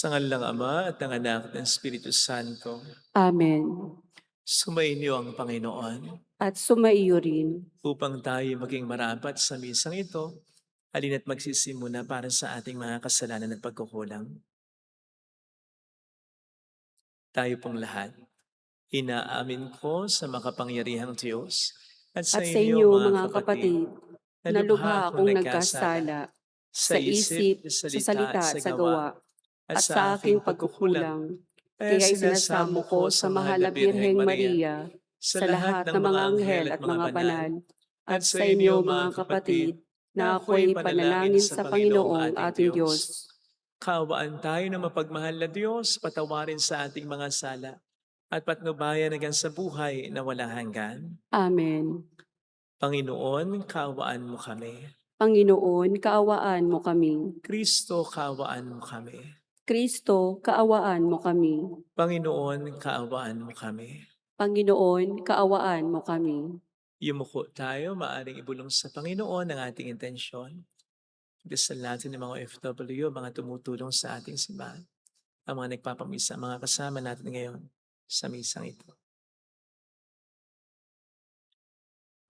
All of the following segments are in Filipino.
Sa ngalan ng Ama at ng Anak at ng Espiritu Santo. Amen. Sumainyo ang Panginoon At sumaiyo rin. upang tayo maging marapat sa misang ito. Halina't magsisimula para sa ating mga kasalanan at pagkukulang. Tayo pong lahat, inaamin ko sa makapangyarihang Diyos at sa At sa inyo inyo, mga mga kapatid, kapatid, na na lubha lubha akong akong nagkasala nagkasala sa sa isip, isip, sa sa salita salita at at sa sa gawa gawa, at at sa sa aking aking pagkukulang. pagkukulang. Kaya Kaya sinasamo isinasamo ko ko sa sa mahal mahal na na Birheng Birheng Maria, Maria, sa sa lahat lahat ng ng mga mga anghel anghel at at mga mga banal, banal, at at sa sa inyo inyo, mga mga kapatid, kapatid, na na ako'y ako'y panalangin panalangin sa sa Panginoong Panginoong ating ating Diyos. Diyos. Kaawaan tayo ng mapagmahal na Diyos, patawarin sa ating mga sala, at patnubayan hanggang sa buhay na walang hanggan. Amen. Panginoon, kaawaan mo kami. Panginoon, kaawaan mo kami. Kristo, kaawaan mo kami. Kristo, kaawaan mo kami. Panginoon, kaawaan mo kami. Panginoon, kaawaan mo kami. Yumuko tayo, maaring ibulong sa Panginoon ang ating intensyon. Dasal natin ng mga OFW, mga tumutulong sa ating simbahan, ang mga nagpapamisa, mga kasama natin ngayon sa misang ito.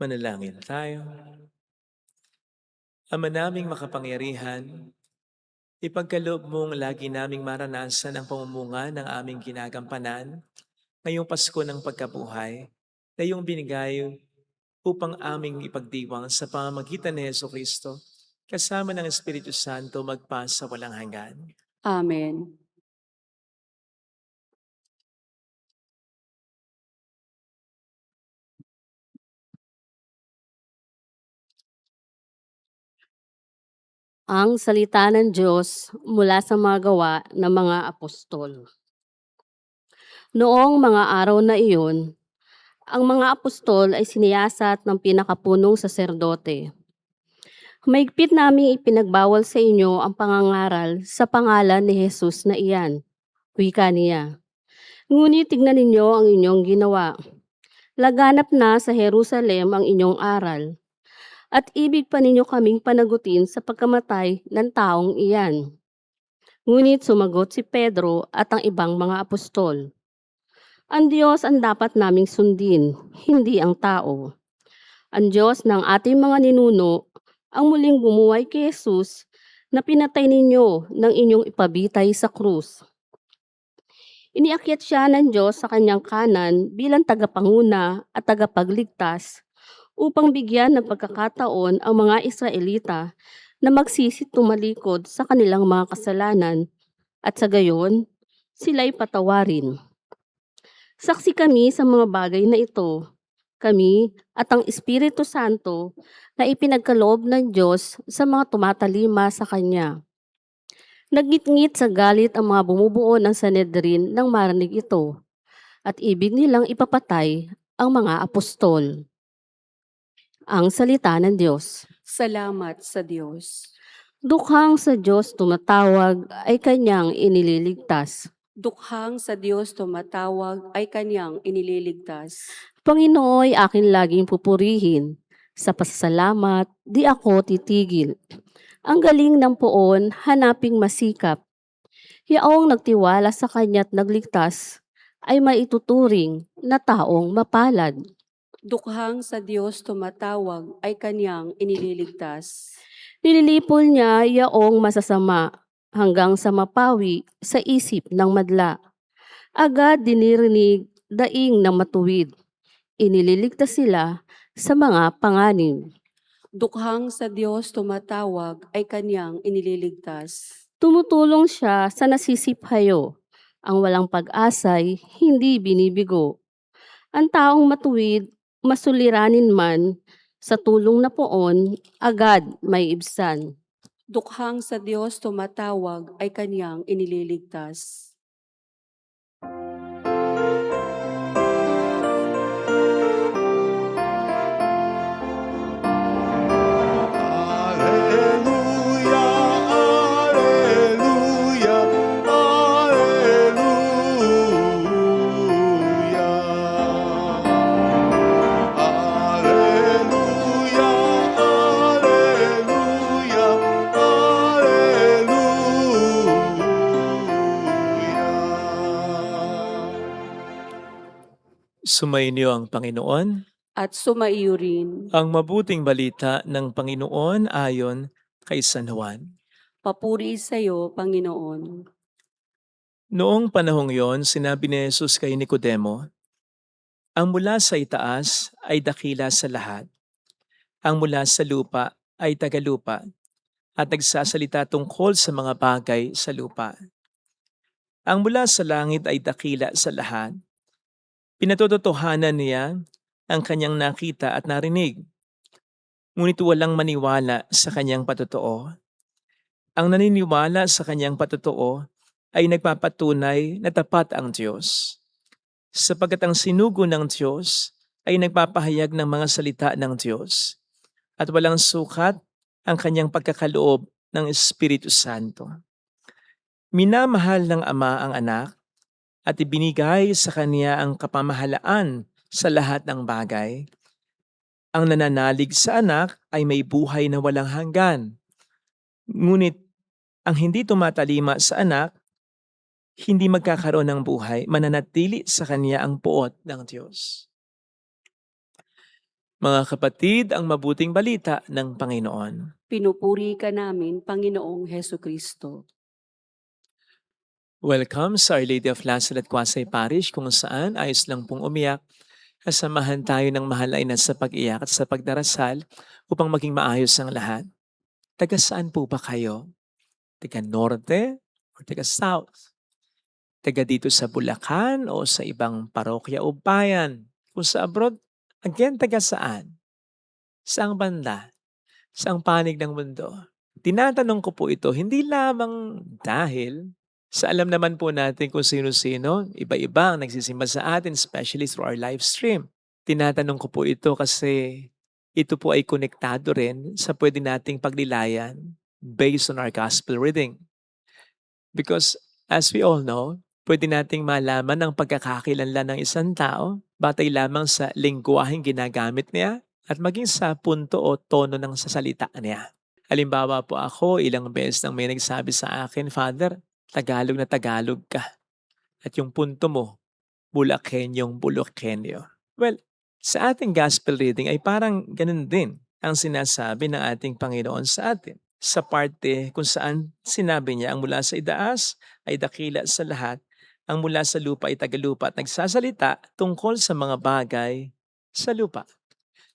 Manalangin tayo. Ama naming makapangyarihan, ipagkaloob mong lagi naming maranasan ang pamumunga ng aming ginagampanan ngayong Pasko ng pagkabuhay na iyong binigay upang aming ipagdiwang sa pamamagitan ni Jesucristo kasama ng Espiritu Santo magpa sa walang hanggan. Amen. Ang salita ng Diyos mula sa mga gawa ng mga apostol. Noong mga araw na iyon, ang mga apostol ay siniyasat ng pinakapunong saserdote. Mahigpit naming ipinagbawal sa inyo ang pangangaral sa pangalan ni Jesus na iyan, wika niya. Ngunit tignan ninyo ang inyong ginawa. Laganap na sa Jerusalem ang inyong aral, at ibig pa ninyo kaming panagutin sa pagkamatay ng taong iyan. Ngunit sumagot si Pedro at ang ibang mga apostol, ang Diyos ang dapat naming sundin, hindi ang tao. Ang Diyos ng ating mga ninuno ang muling bumuhay kay Jesus na pinatay ninyo ng inyong ipabitay sa krus. Iniakyat siya ng Diyos sa kanyang kanan bilang tagapanguna at tagapagligtas upang bigyan ng pagkakataon ang mga Israelita na magsisi tumalikod sa kanilang mga kasalanan at sa gayon, sila'y patawarin. Saksi kami sa mga bagay na ito, kami at ang Espiritu Santo na ipinagkaloob ng Diyos sa mga tumatalima sa Kanya. Nagngit-ngit sa galit ang mga bumubuo ng Sanhedrin nang marinig ito, at ibig nilang ipapatay ang mga apostol. Ang salita ng Diyos. Salamat sa Diyos. Dukhang sa Diyos tumatawag ay Kanyang inililigtas. Dukhang sa Diyos tumatawag ay Kanyang inililigtas. Panginooy aking laging pupurihin. Sa pasasalamat, di ako titigil. Ang galing ng poon, hanaping masikap. Yaong nagtiwala sa kanya't nagligtas, ay maituturing na taong mapalad. Dukhang sa Diyos tumatawag ay Kanyang inililigtas. Nililipol niya yaong masasama hanggang sa mapawi sa isip ng madla. Agad dinirinig daing na matuwid. Inililigtas sila sa mga panganib. Dukhang sa Diyos tumatawag ay Kanyang inililigtas. Tumutulong siya sa nasisiphayo. Ang walang pag-asa'y hindi binibigo. Ang taong matuwid, masuliranin man, sa tulong na poon, agad may ibsan. Dukhang sa Diyos tumatawag ay Kanyang inililigtas. Aleluya, aleluya, aleluya. Aleluya, aleluya, aleluya. Sumainyo ang Panginoon. at sumaiyo rin. Ang mabuting balita ng Panginoon ayon kay San Juan. Papuri sa iyo, Panginoon. Noong panahong yon, sinabi ni Jesus kay Nicodemo, ang mula sa itaas ay dakila sa lahat. Ang mula sa lupa ay tagalupa at nagsasalita tungkol sa mga bagay sa lupa. Ang mula sa langit ay dakila sa lahat. Pinatotohanan niya ang kanyang nakita at narinig. Ngunit walang maniwala sa kanyang patotoo. Ang naniniwala sa kanyang patotoo ay nagpapatunay na tapat ang Diyos. Sapagkat ang sinugo ng Diyos ay nagpapahayag ng mga salita ng Diyos at walang sukat ang kanyang pagkakaloob ng Espiritu Santo. Minamahal ng Ama ang anak at ibinigay sa kanya ang kapamahalaan sa lahat ng bagay. Ang nananalig sa anak ay may buhay na walang hanggan. Ngunit ang hindi tumatalima sa anak, hindi magkakaroon ng buhay, mananatili sa kanya ang puot ng Diyos. Mga kapatid, ang mabuting balita ng Panginoon. Pinupuri ka namin, Panginoong Heso Kristo. Welcome sa Our Lady of Lazarus at Quasay Parish kung saan ayos lang pong umiyak. Kasamahan tayo ng mahalay na sa pag-iyak at sa pagdarasal upang maging maayos ang lahat. Taga saan po ba kayo? Taga Norte o taga South? Taga dito sa Bulacan o sa ibang parokya o bayan? Kung sa abroad, again, taga saan? Saang banda? Saang panig ng mundo? Tinatanong ko po ito hindi lamang dahil sa alam naman po natin kung sino-sino, iba-iba ang nagsisimba sa atin, especially through our live stream. Tinatanong ko po ito kasi ito po ay konektado rin sa pwede nating paglilayan based on our gospel reading. Because as we all know, pwede nating malaman ang pagkakakilanlan ng isang tao batay lamang sa lengguwaheng ginagamit niya at maging sa punto o tono ng sasalita niya. Halimbawa po ako, ilang beses nang may nagsabi sa akin, Father, Tagalog na Tagalog ka. At yung punto mo, Bulakenyong Bulakenyo. Well, sa ating gospel reading ay parang ganun din ang sinasabi ng ating Panginoon sa atin. Sa parte kung saan sinabi niya, ang mula sa itaas ay dakila sa lahat, ang mula sa lupa ay tagalupa at nagsasalita tungkol sa mga bagay sa lupa.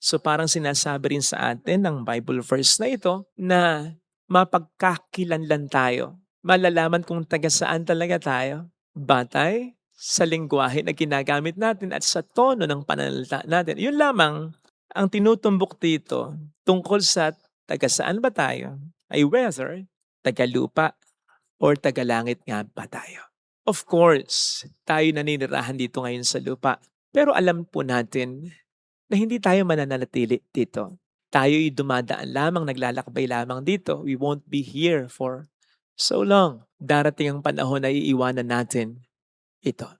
So parang sinasabi rin sa atin ng Bible verse na ito na mapagkakilanlan tayo. Malalaman kung taga saan talaga tayo. Batay sa lengguwahe na ginagamit natin at sa tono ng pananalita natin. Yun lamang ang tinutumbok dito tungkol sa taga saan ba tayo ay whether taga lupa or taga langit nga ba tayo. Of course, tayo naninirahan dito ngayon sa lupa. Pero alam po natin na hindi tayo mananatili dito. Tayo'y dumadaan lamang, naglalakbay lamang dito. We won't be here for so long. Darating ang panahon na iiwanan natin ito.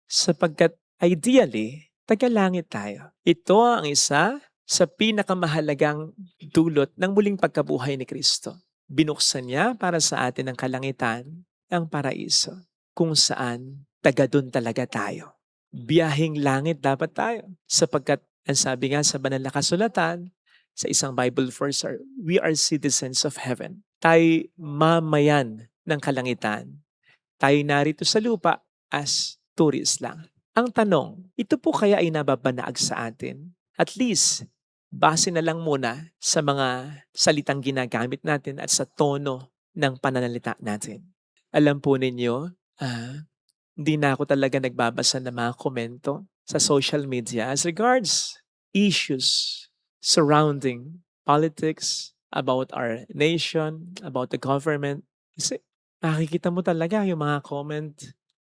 Sapagkat ideally, tagalangit tayo. Ito ang isa sa pinakamahalagang dulot ng muling pagkabuhay ni Kristo. Binuksan niya para sa atin ang kalangitan, ang paraiso, kung saan taga dun talaga tayo. Biyaheng langit dapat tayo. Sapagkat ang sabi nga sa banal na kasulatan, sa isang Bible verse, we are citizens of heaven. Tayo mamayan ng kalangitan. Tayo narito sa lupa as tourist lang. Ang tanong, ito po kaya ay nababanaag sa atin? At least, base na lang muna sa mga salitang ginagamit natin at sa tono ng pananalita natin. Alam po ninyo, hindi na ako talaga nagbabasa ng mga komento sa social media as regards issues surrounding politics, about our nation, about the government. Kasi nakikita mo talaga yung mga comment,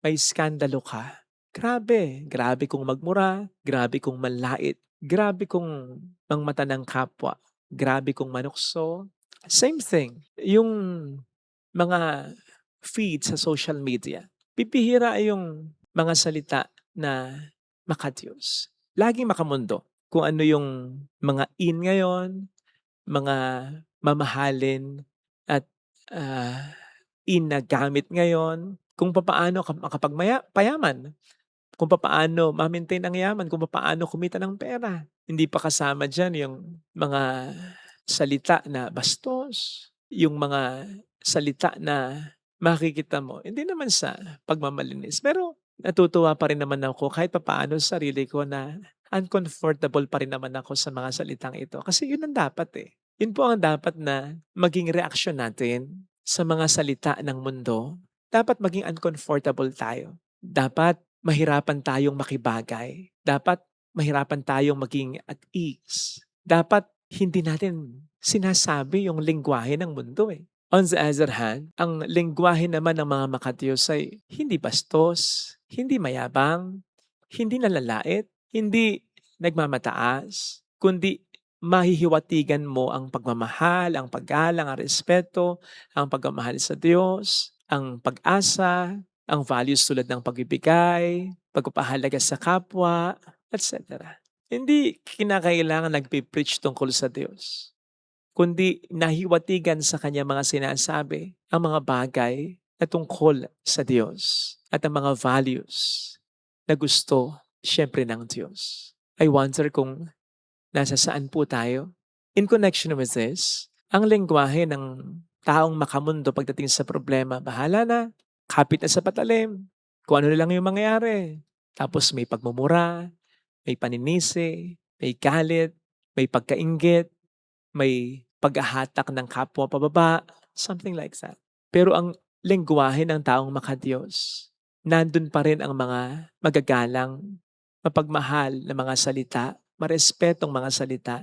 may skandalo ka. Grabe. Grabe kung magmura, grabe kung manlait, grabe kung mangmata ng kapwa, grabe kung manukso. Same thing. Yung mga feed sa social media, pipihira yung mga salita na makadiyos. Laging makamundo. Kung ano yung mga in ngayon, mga mamahalin at in na gamit ngayon, kung paano ka makapagpayaman, kung papaano ma-maintain ang yaman, kung papaano kumita ng pera. Hindi pa kasama diyan yung mga salita na bastos, yung mga salita na makikita mo, hindi naman sa pagmamalinis. Pero natutuwa pa rin naman ako kahit papaano sa sarili ko na uncomfortable pa rin naman ako sa mga salitang ito. Kasi yun ang dapat eh. Yun po ang dapat na maging reaksyon natin sa mga salita ng mundo. Dapat maging uncomfortable tayo. Dapat mahirapan tayong makibagay. Dapat mahirapan tayong maging at ease. Dapat hindi natin sinasabi yung lengguwahe ng mundo eh. On the other hand, ang lengguwahe naman ng mga makatiyos ay hindi bastos, hindi mayabang, hindi nalalait, hindi nagmamataas, kundi mahihiwatigan mo ang pagmamahal, ang paggalang, ang respeto, ang pagmamahal sa Diyos, ang pag-asa, ang values tulad ng pagbibigay, pagpapahalaga sa kapwa, etc. Hindi kinakailangan nagpipreach tungkol sa Diyos, kundi nahiwatigan sa kanya mga sinasabi ang mga bagay na tungkol sa Diyos at ang mga values na gusto siyempre ng Diyos. I wonder kung nasa saan po tayo. In connection with this, ang lengguwahe ng taong makamundo pagdating sa problema, bahala na, kapit na sa patalim, kung ano na lang yung mangyayari. Tapos may pagmumura, may paninisi, may galit, may pagkainggit, may paghahatak ng kapwa pababa, something like that. Pero ang lengguwahe ng taong makadiyos, nandun pa rin ang mga magagalang, mapagmahal na mga salita, marespetong mga salita.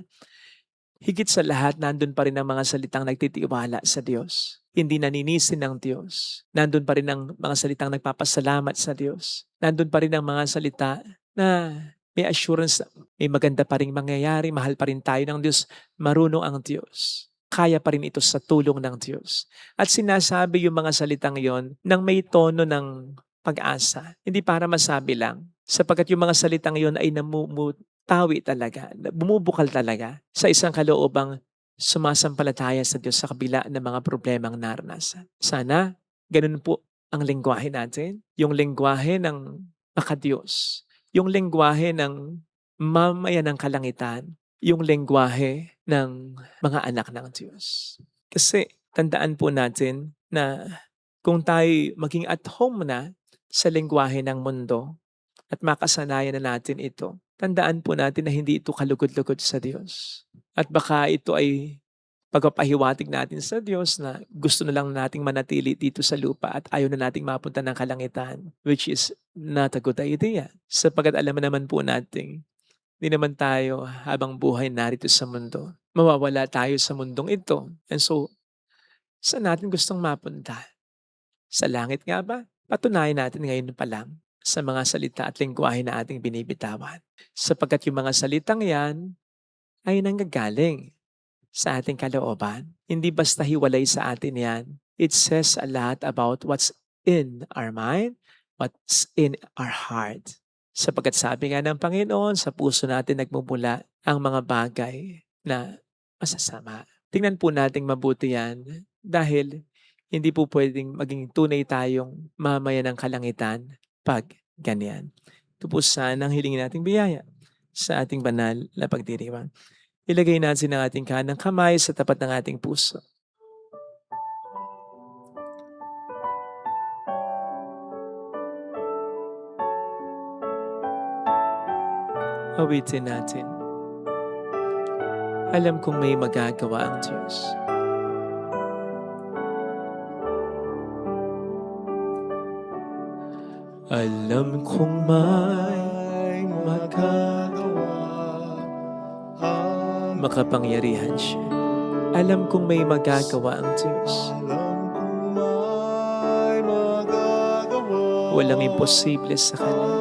Higit sa lahat, nandun pa rin ang mga salitang nagtitiwala sa Diyos. Hindi naninisi ng Diyos. Nandun pa rin ang mga salitang nagpapasalamat sa Diyos. Nandun pa rin ang mga salita na may assurance na may maganda pa rin mangyayari, mahal pa rin tayo ng Diyos, marunong ang Diyos. Kaya pa rin ito sa tulong ng Diyos. At sinasabi yung mga salitang yon nang may tono ng pag-asa. Hindi para masabi lang. Sapagkat yung mga salitang yon ay namumutawi talaga, bumubukal talaga sa isang kaloobang sumasampalataya sa Diyos sa kabila ng mga problemang naranasan. Sana, ganun po ang lengguwahe natin. Yung lengguwahe ng makadiyos. Yung lengguwahe ng mamayan ng kalangitan. Yung lengguwahe ng mga anak ng Diyos. Kasi tandaan po natin na kung tayo maging at home na sa lengguwahe ng mundo at makasanayan na natin ito, tandaan po natin na hindi ito kalugod-lugod sa Diyos. At baka ito ay pagpapahiwatig natin sa Diyos na gusto na lang nating manatili dito sa lupa at ayaw na nating mapunta ng kalangitan, which is not a good idea. Sapagkat alam naman po natin, hindi naman tayo habang buhay narito sa mundo. Mawawala tayo sa mundong ito. And so, saan natin gustong mapunta? Sa langit nga ba? Patunayan natin ngayon pa lang sa mga salita at lengguwahe na ating binibitawan. Sapagkat yung mga salitang yan ay nanggagaling sa ating kalooban. Hindi basta hiwalay sa atin yan. It says a lot about what's in our mind, what's in our heart. Sapagkat sabi nga ng Panginoon, sa puso natin nagmumula ang mga bagay na masasama. Tingnan po nating mabuti yan dahil hindi po pwedeng maging tunay tayong mamaya ng kalangitan pag ganyan. Ito po sana ang hilingin nating biyaya sa ating banal na pagdiriwang. Ilagay natin ang ating kanang kamay sa tapat ng ating puso. Awitin natin. Alam kong may magagawa ang Diyos. Alam kong may magagawa ang makapangyarihan siya. Alam kong may magagawa ang Diyos. Walang imposible sa Kanya.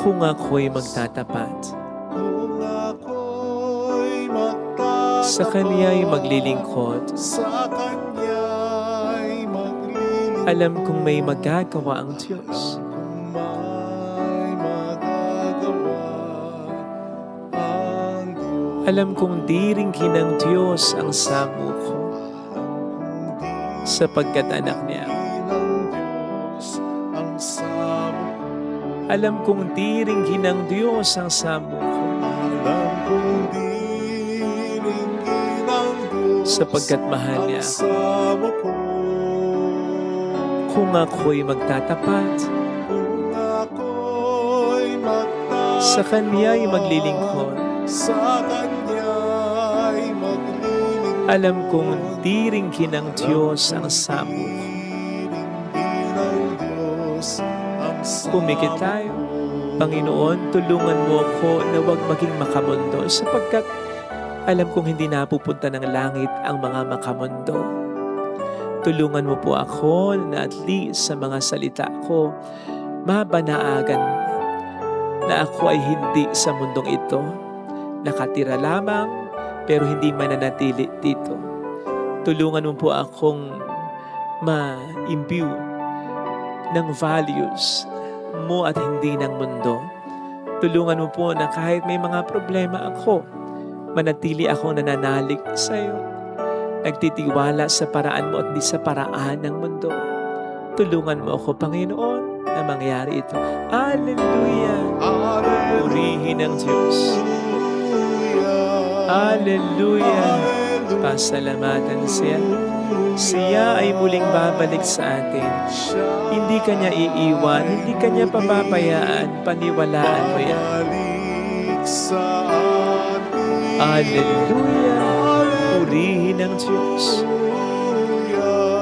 Kung ako'y magtatapat, sa Kanya'y maglilingkod, alam kong may magagawa ang Diyos. Alam kong diringin ng Diyos ang samo ko, sapagkat anak niya. Alam kong diringgin ng Diyos ang samo ko, Alam kong diringgin ng Diyos sapagkat mahal niya ang ako. samo ko. Kung ako'y magtatapat, Kung ako'y magtatapat, sa Kanya'y maglilingkod. sa Kanya'y maglilingkod. Alam kong diringgin ng Diyos ang samo ko. Diringgin ng Diyos ang samo Pumikit tayo. ko. Panginoon, tulungan mo ako na huwag maging makamundo sapagkat alam kong hindi napupunta ng langit ang mga makamundo. Tulungan mo po ako na at least sa mga salita ko, mabanaagan na ako ay hindi sa mundong ito. Nakatira lamang pero hindi mananatili dito. Tulungan mo po akong ma-imbue ng values mo at hindi ng mundo. Tulungan mo po na kahit may mga problema ako, manatili akong nananalig sa iyo. Nagtitiwala sa paraan mo at di sa paraan ng mundo. Tulungan mo ako, Panginoon, na mangyari ito. Hallelujah! Purihin ang Diyos. Hallelujah! Pasalamatan siya. Siya ay muling babalik sa atin. Hindi ka niya iiwan, hindi ka niya papabayaan, paniwalaan mo yan. Babalik sa atin. Hallelujah! Purihin ang Diyos.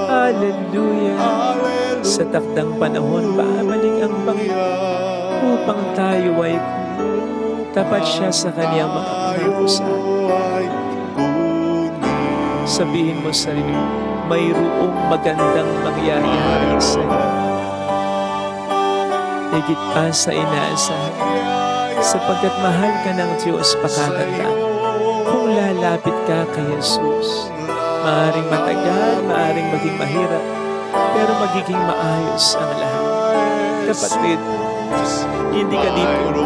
Hallelujah! Sa takdang panahon, babalik ang Panginoon upang tayo ay tapat siya sa kanyang mga pangako sa atin. Sabihin mo sa sarili mo, mayroong magandang mangyayari sa iyo. Higit pa sa inaasahan, sapagkat mahal ka ng Diyos pakatandaan. Kung lalapit ka kay Jesus, maaaring matagal, maaaring maging mahirap, pero magiging maayos ang lahat. Kapatid, hindi ka dito,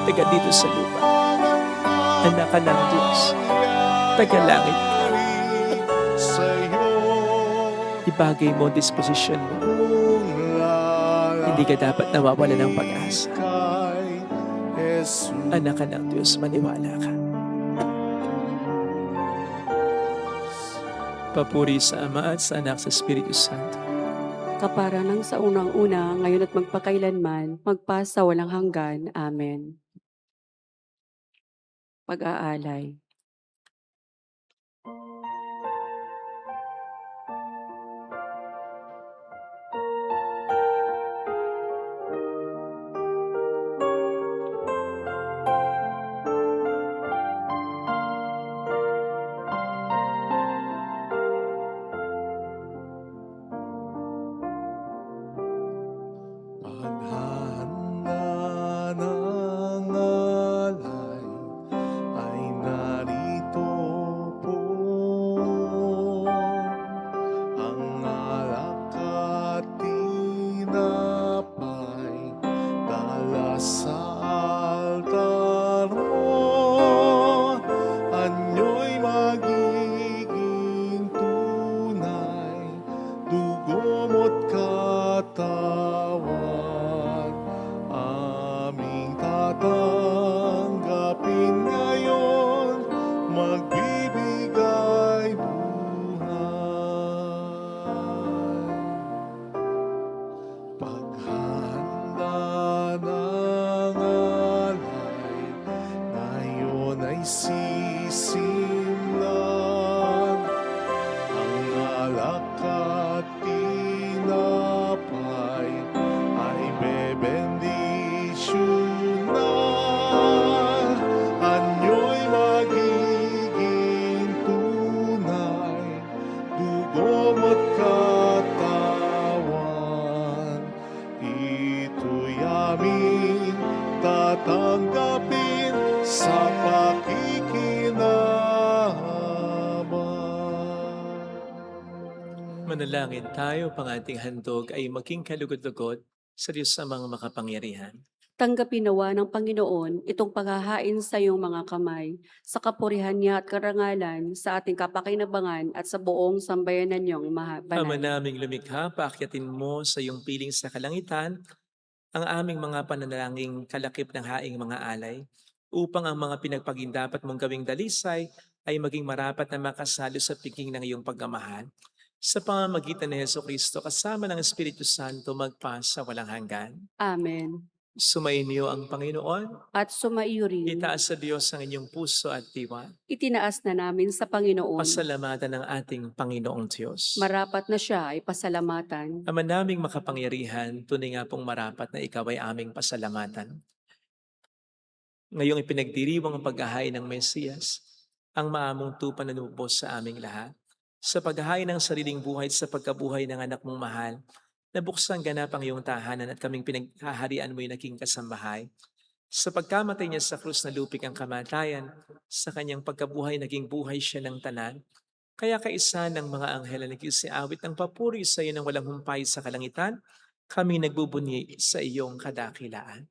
taga dito sa lupa. Anak ka ng Diyos, taga langit ka. Ibagay mo ang disposisyon mo. Hindi ka dapat nawawala ng pag-asa. Anak ka ng Diyos, maniwala ka. Papuri sa Ama at sa Anak sa Espiritu Santo. Kapara ng sa unang-una, ngayon at magpakailanman, magpasa walang hanggan. Amen. Pag-aalay. Paghahanda ng alay ay narito po. Ang alak at tinapay dala sa altar mo. Anyo'y magiging tunay, dugo mo't katawan. Aming tatanggapin ngayon, magbibigay buhay. Paghahanda ng alay, ngayon ay sisimlan. Ang alak at tinapay ay bebendisyonan. Anyo'y magiging tunay, dugo mo't katawan. Ito'y aming tatanggapin sa pakikinabang. Manalangin tayo, pang ating handog ay maging kalugod-lugod sa Diyos sa mga makapangyarihan. Tanggapin nawa ng Panginoon itong paghahain sa iyong mga kamay, sa kapurihan niya at karangalan, sa ating kapakinabangan at sa buong sambayanan niyong Ama banal. naming lumikha, paakyatin mo sa iyong piling sa kalangitan ang aming mga pananalangin kalakip ng haing mga alay, upang ang mga pinagpagindapat mong gawing dalisay ay maging marapat na makasalo sa piging ng iyong pagmamahal. Sa pamamagitan ni Heso Kristo kasama ng Espiritu Santo magpa sa walang hanggan. Amen. Sumainyo ang Panginoon. At sumaiyo rin, Itaas sa Diyos ang inyong puso at diwa. itinaas na namin sa Panginoon. Pasalamatan ng ating Panginoong Diyos. Marapat na siya ay pasalamatan. Ama naming makapangyarihan, tunay nga pong marapat na ikaw ay aming pasalamatan. Ngayong ipinagdiriwang ang paghahain ng Mesiyas, ang maamong tupa na lumubos sa aming lahat. Sa paghahain ng sariling buhay at sa pagkabuhay ng anak mong mahal, nabuksan ganap ang iyong tahanan at kaming pinaghaharian mo'y naging kasambahay. Sa pagkamatay niya sa krus na lupig ang kamatayan, sa kanyang pagkabuhay naging buhay siya ng tanan. Kaya kaisa ng mga anghel na nagsiawit ng papuri sa iyo ng walang humpay sa kalangitan, kami nagbubunyi sa iyong kadakilaan.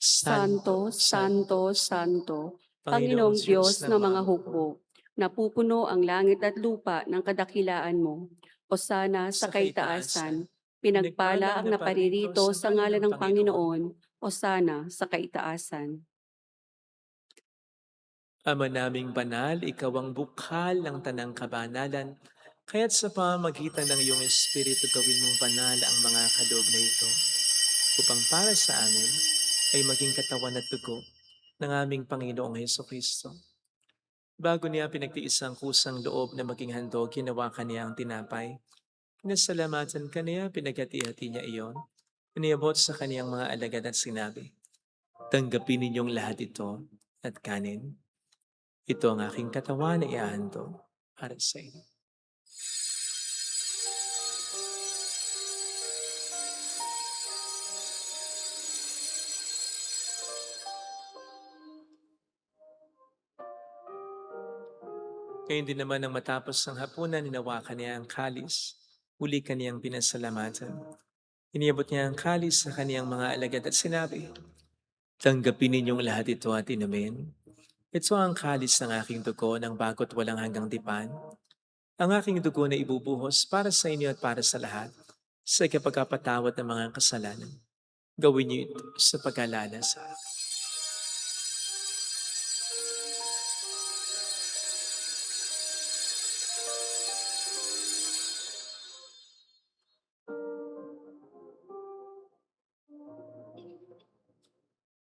Santo, Santo, Santo, Panginoong Diyos ng mga hukbo, napupuno ang langit at lupa ng kadakilaan mo. Hosana sa kaitaasan, pinagpala ang naparirito sa ngalan ng Panginoon. Hosana sa kaitaasan. Ama naming banal, ikaw ang bukal ng tanang kabanalan, kaya't sa pamamagitan ng iyong Espiritu gawin mong banal ang mga kaloob na ito, upang para sa amin ay maging katawan at dugo ng aming Panginoong Heso Kristo. Bago niya pinagtiis ang kusang loob na maging handog, ginawa kaniya ang tinapay. Pinasalamatan kaniya, pinaghati-hati niya iyon. Iniabot sa kaniyang mga alagad at sinabi, "Tanggapin ninyong lahat ito at kanin. Ito ang aking katawan na iahandog para sa inyo." Ngayon din naman nang matapos ang hapunan, hinawakan niya ang kalis. Muli kaniyang pinasalamatan. Iniabot niya ang kalis sa kaniyang mga alagad at sinabi, "Tanggapin ninyong lahat ito at inumin. Ito ang kalis ng aking dugo ng bago't walang hanggang tipan. Ang aking dugo na ibubuhos para sa inyo at para sa lahat sa ikapagpapatawad ng mga kasalanan. Gawin niyo ito sa pag-alala sa akin."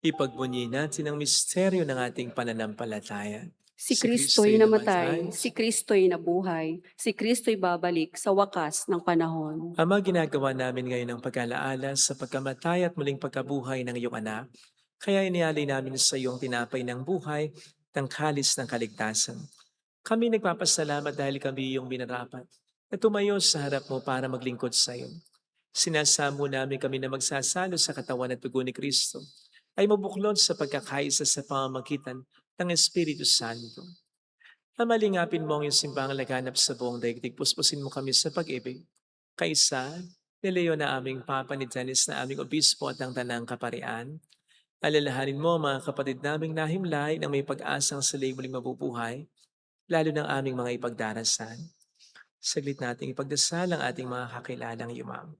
Ipagbunyi natin ang misteryo ng ating pananampalataya. Si Kristo'y namatay, si Kristo'y nabuhay, si Kristo'y babalik sa wakas ng panahon. Ama, ginagawa namin ngayon ang pag-alaala sa pagkamatay at muling pagkabuhay ng iyong anak. Kaya inialay namin sa iyong tinapay ng buhay, ng kalis ng kaligtasan. Kami nagpapasalamat dahil kami iyong binarapat na tumayo sa harap mo para maglingkod sa iyo. Sinasamo namin kami na magsasalo sa katawan at dugo ni Kristo ay mabuklod sa pagkakaisa sa pamamagitan ng Espiritu Santo. Namalingapin mo ang iyong simbang laganap sa buong daigdig. Puspusin mo kami sa pag-ibig. Kaisa, ni Leo na aming Papa, ni Dennis na aming obispo at ng Tanang Kaparian. Alalahanin mo mga kapatid naming nahimlay na may pag-asang sila'y muling mabubuhay, lalo ng aming mga ipagdarasan. Saglit nating ipagdasal ang ating mga kakilalang yumam.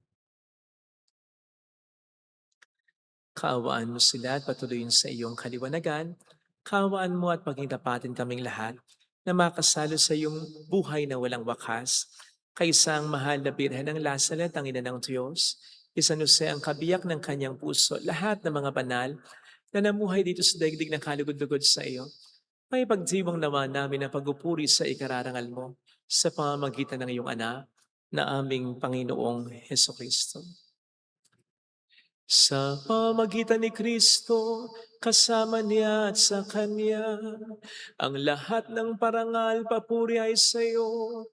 Kaawaan mo sila at patuloyin sa iyong kaliwanagan. Kaawaan mo at maging tapatin kaming lahat na makasalo sa iyong buhay na walang wakas. Kaisa ang mahal na Birhen ng Lazaret, ang ina ng Diyos, San Jose ang kabiyak ng kanyang puso, lahat ng mga banal na namuhay dito sa daigdig ng kalugod-lugod sa iyo. May pagdiwang naman namin ang pagpupuri sa ikararangal mo sa pamamagitan ng iyong anak na aming Panginoong Heso Kristo. Sa pamagitan ni Kristo, kasama niya at sa Kanya, ang lahat ng parangal papuri ay sa iyo,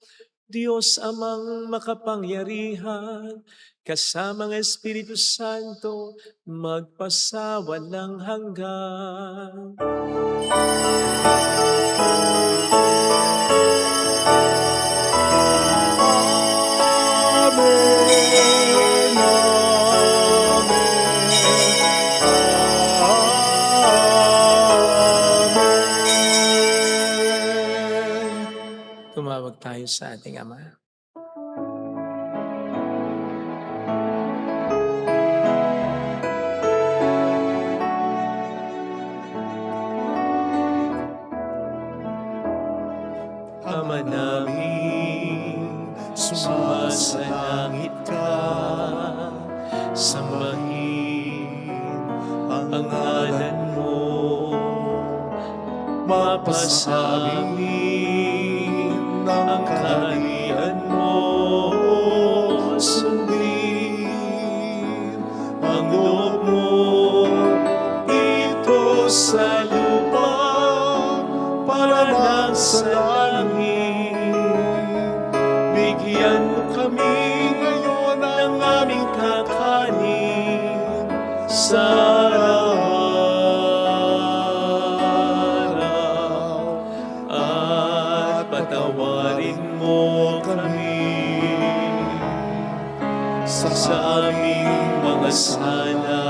Diyos amang makapangyarihan, kasama ng Espiritu Santo, magpasawalang hanggan. Amen. Amen. Tumawag tayo sa ating Ama. Ama namin, sumasalangit ka, sambahin ang ngalan mo, mapasamin ang kaharian mo, sundin ang loob mo dito sa lupa para nang sa langit. Bigyan mo kami ngayon ng aming kakanin sa araw-araw, at patawarin mo kami sa aming mga sala,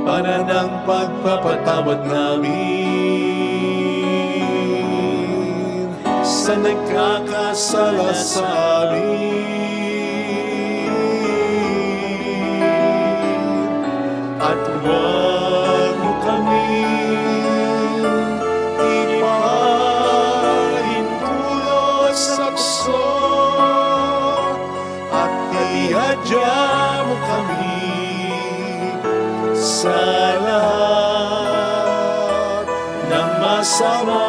para ng pagpapatawad namin sa nagkakasala sa amin. At huwag mo kami ipahintulot sa tukso, at ihadya mo kami sa lahat ng masama.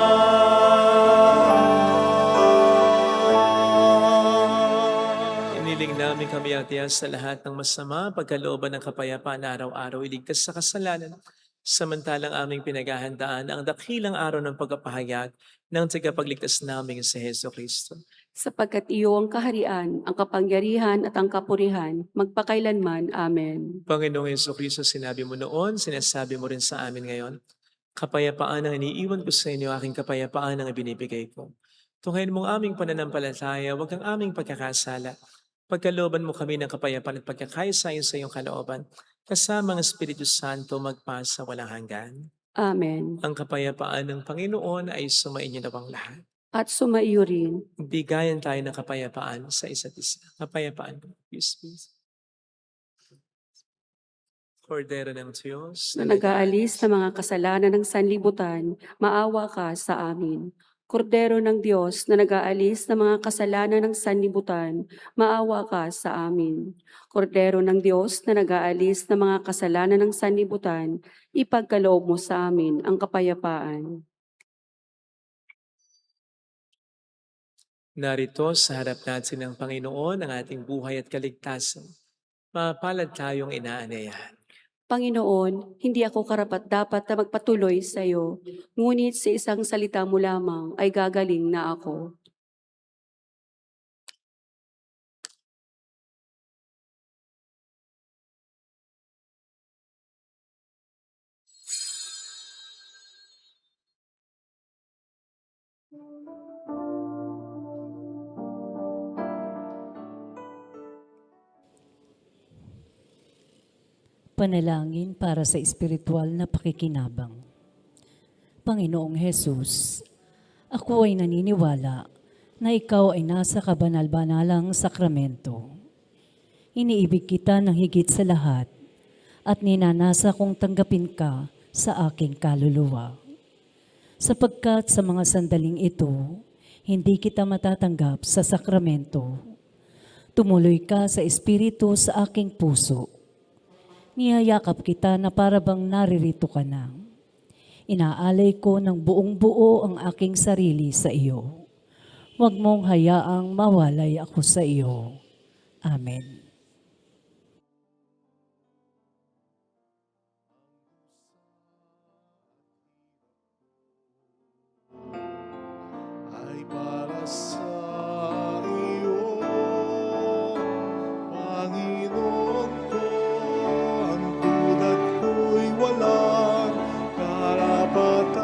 Iniling namin kami atiyan sa lahat ng masama, pagkalooban ng kapayapaan na araw-araw, iligtas sa kasalanan, samantalang aming pinaghahandaan ang dakilang araw ng pagpapahayag ng tagapagligtas naming si Heso Kristo. Sapagkat iyo ang kaharian, ang kapangyarihan at ang kapurihan, magpakailanman. Amen. Panginoong Heso Kristo, sinabi mo noon, sinasabi mo rin sa amin ngayon, kapayapaan ang iniiwan ko sa inyo, aking kapayapaan ang ibinibigay ko. Tunghayin mong aming pananampalataya, huwag kang aming pagkakasala. Pagkalooban mo kami ng kapayapaan at pagkakaisa sa iyong kalooban, kasama ang Espiritu Santo magpasa walang hanggan. Amen. Ang kapayapaan ng Panginoon ay sumainyo na bang lahat. At sumaiyo rin. Bigayan tayo ng kapayapaan sa isa't isa. Kapayapaan po. Peace, peace. Kordero ng Diyos, Na nag-aalis ng mga kasalanan ng sanlibutan, maawa ka sa amin. Kordero ng Diyos na nag-aalis ng mga kasalanan ng sanlibutan, maawa ka sa amin. Kordero ng Diyos na nag-aalis ng mga kasalanan ng sanlibutan, ipagkaloob mo sa amin ang kapayapaan. narito sa harap natin ng Panginoon ang ating buhay at kaligtasan. Mapalad tayong inaanyayahan. Panginoon, hindi ako karapat-dapat na magpatuloy sa iyo, ngunit sa isang salita mo lamang ay gagaling na ako. Panalangin para sa espiritual na pakikinabang. Panginoong Hesus, ako ay naniniwala na ikaw ay nasa kabanal-banalang sakramento. Iniibig kita ng higit sa lahat at ninanasa kong tanggapin ka sa aking kaluluwa. Sapagkat sa mga sandaling ito, hindi kita matatanggap sa sakramento. Tumuloy ka sa espiritu sa aking puso. Niyayakap kita na parabang naririto ka na. Inaalay ko ng buong buo ang aking sarili sa iyo. Huwag mong hayaang mawalay ako sa iyo. Amen. Ay para sa iyo, Panginoon ko, ang tulad ko'y walang karapatan,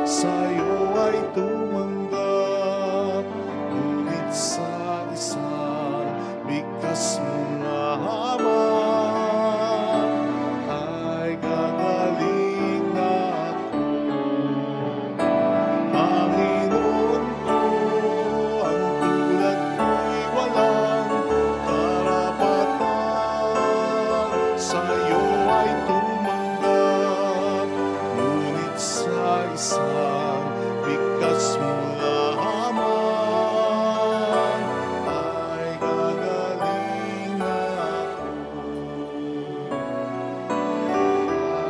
sa'yo ay tumanggap, ngunit sa isang bigkas mong hamon, ay gagaling na ako. Panginoon ko, ang tulad ko'y walang karapatan, sa'yo ay tumanggap, ngunit sa isang bigkas mo lamang ay gagaling na ako.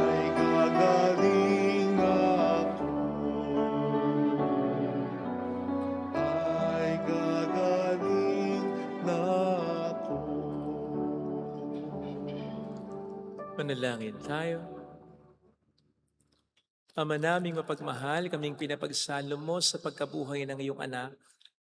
Ay gagaling na ako. Ay gagaling na ako. Manalangin tayo. Ama naming mapagmahal, kaming pinapagsalo mo sa pagkabuhay ng iyong anak,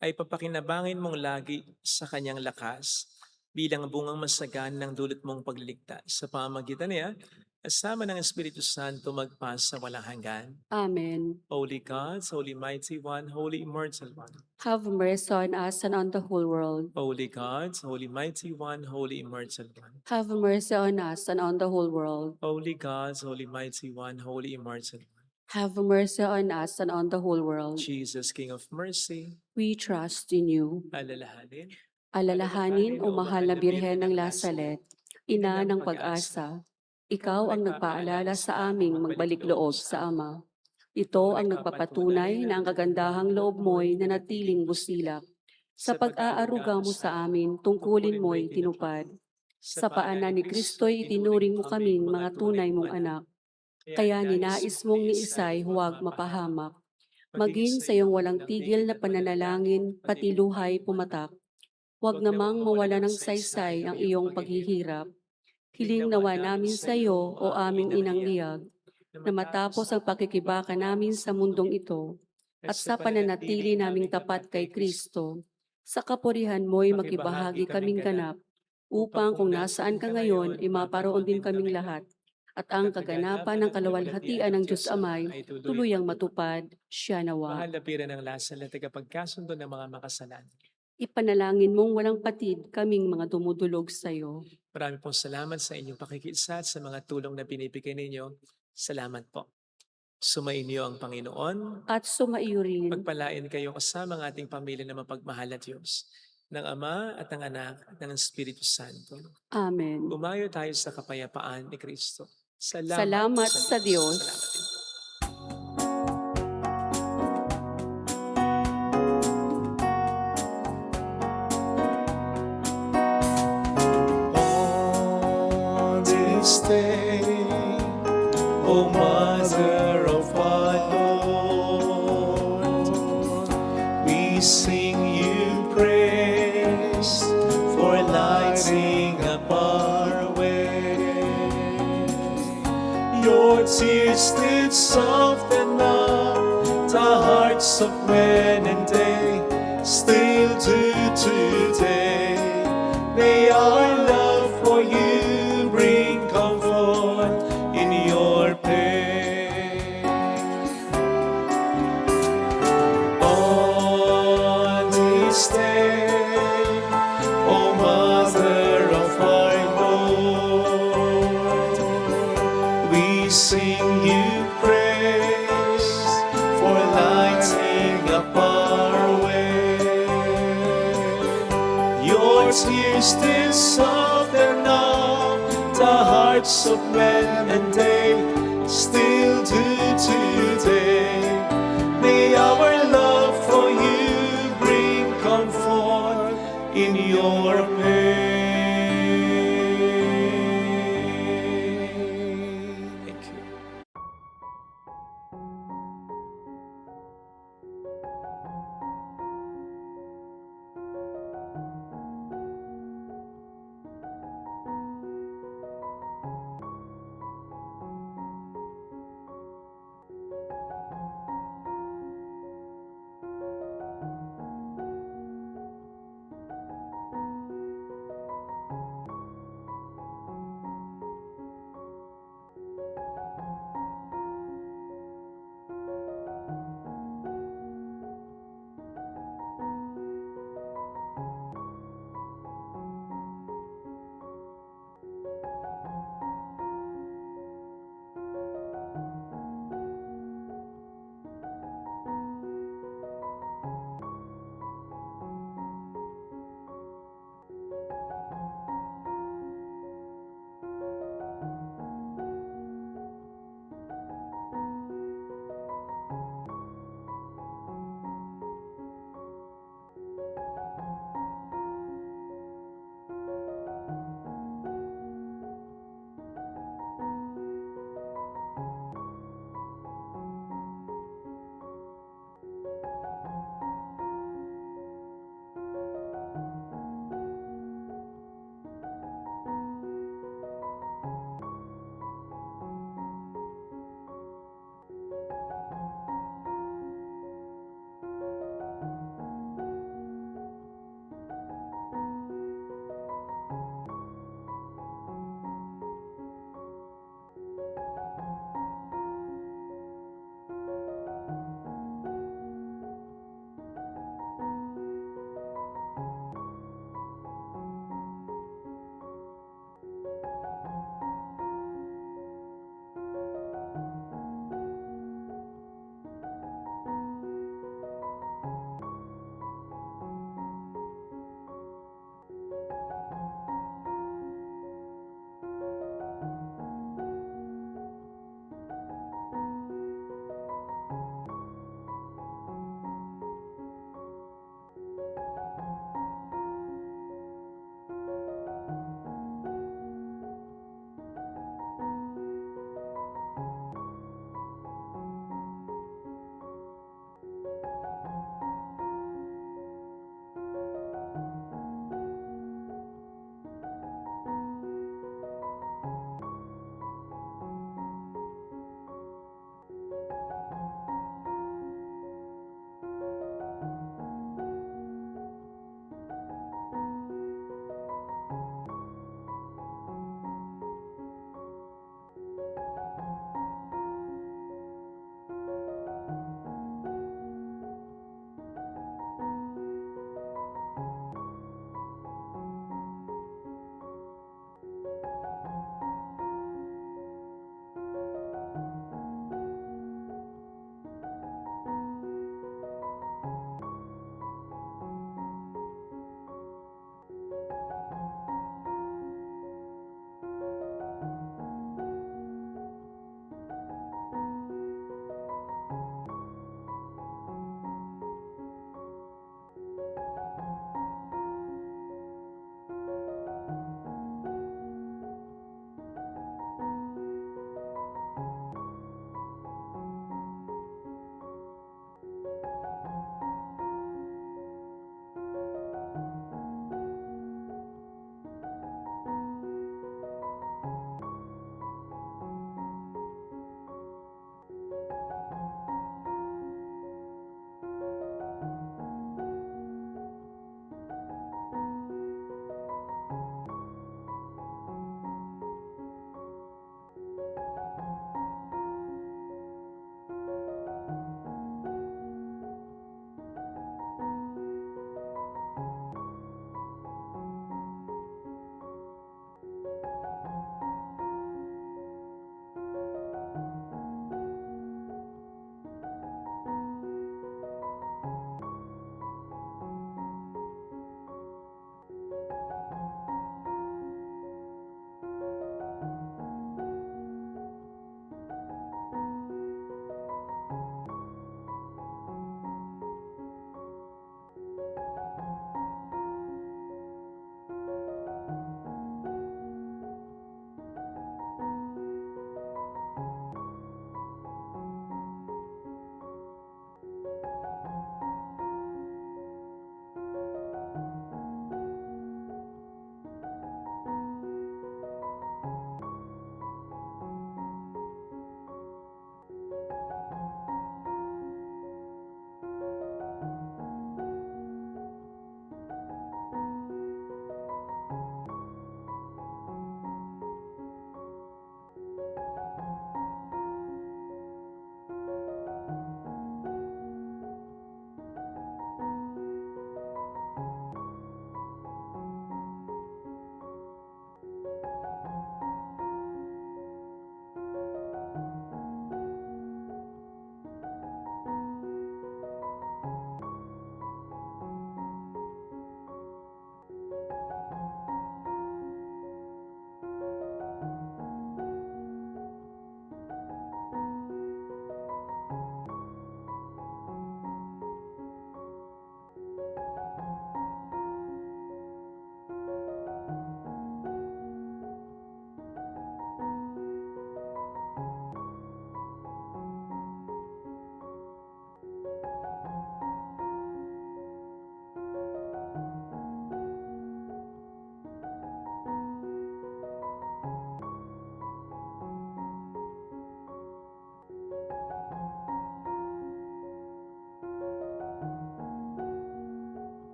ay papakinabangin mong lagi sa kanyang lakas bilang bungang masagan ng dulot mong pagliligtas. Sa pamamagitan niya, kasama ng Espiritu Santo magpas sa walang hanggan. Amen. Holy God, Holy Mighty One, Holy Immortal One. Have mercy on us and on the whole world. Holy God, Holy Mighty One, Holy Immortal One. Have mercy on us and on the whole world. Holy God, Holy Mighty One, Holy Immortal One. Have mercy on us and on the whole world. Jesus, King of Mercy, We trust in you. alalahanin. Alalahanin o mahal na Birhen ng Lasalet, ina ng pag-asa, ikaw ang nagpaalala sa aming magbalik loob sa Ama. Ito ang nagpapatunay na ang kagandahang loob mo'y nanatiling busilak. Sa pag-aaruga mo sa amin, tungkulin mo'y tinupad. Sa paanan ni Kristo'y itinuring mo kaming mga tunay mong anak. Kaya ninais mong ni Isay huwag mapahamak. Maging sa iyong walang tigil na pananalangin, pati luhay pumatak. Huwag namang mawala ng saysay ang iyong paghihirap. Hiling nawa namin sa iyo, o aming inang liyag, na matapos ang pakikibaka namin sa mundong ito, at sa pananatili naming tapat kay Kristo, sa kapurihan mo'y makibahagi kaming ganap, upang kung nasaan ka ngayon, imaparoon din kaming lahat, at ang kaganapan ng kaluwalhatian ng Diyos Amay, tuluyang matupad, siya nawa. Mahal na Birhen ng Lasalet, tagapagkasundo ng mga makasalanan. Ipanalangin mong walang patid kaming mga dumudulog sa iyo. Marami pong salamat sa inyong pakikiisa at sa mga tulong na binibigay ninyo. Salamat po. Sumainyo ang Panginoon. At sumaiyo rin. Pagpalain kayo kasama ng ating pamilya na mapagmahal at Diyos, ng Ama at ng Anak at ng Espiritu Santo. Amen. Umayo tayo sa kapayapaan ni Kristo. Salamat sa Diyos. Salamat din. On this day, O Mother of our Lord, we sing you praise for lighting up our way. Your tears did soften up the hearts of men and they still do today. May our love for you bring comfort in your pain. On this day, O Mother of our Lord, we sing you praise for lighting up our way. Your tears did soften up the hearts of men and they still do today. May our love for you bring comfort in your pain.